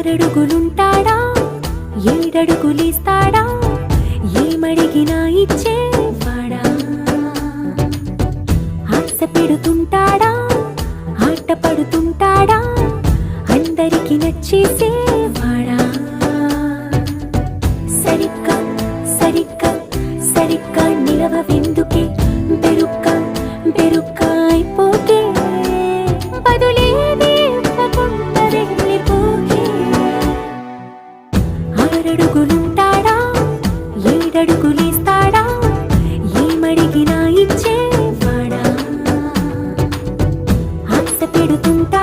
ఆరడుగులుంటాడా ఏడడుగులిస్తాడా ఏమడిగినా ఇచ్చేవాడా ఆశ పెడుతుంటాడా ఆట పడుతుంటాడా అందరికి నచ్చేసేవాడా సరిగ్గా సరిగ్గా సరిగ్గా నిలవవెందుకే బెరుక్క బెరుక్క అయిపోకే బదులేది ఇవ్వకుండా వెళ్ళిపోకే ఆరడుగులుంటాడా ఏడడుగులిస్తాడా ఏమడిగినా ఇచ్చేవాడా ఆశ పెడుతుంటా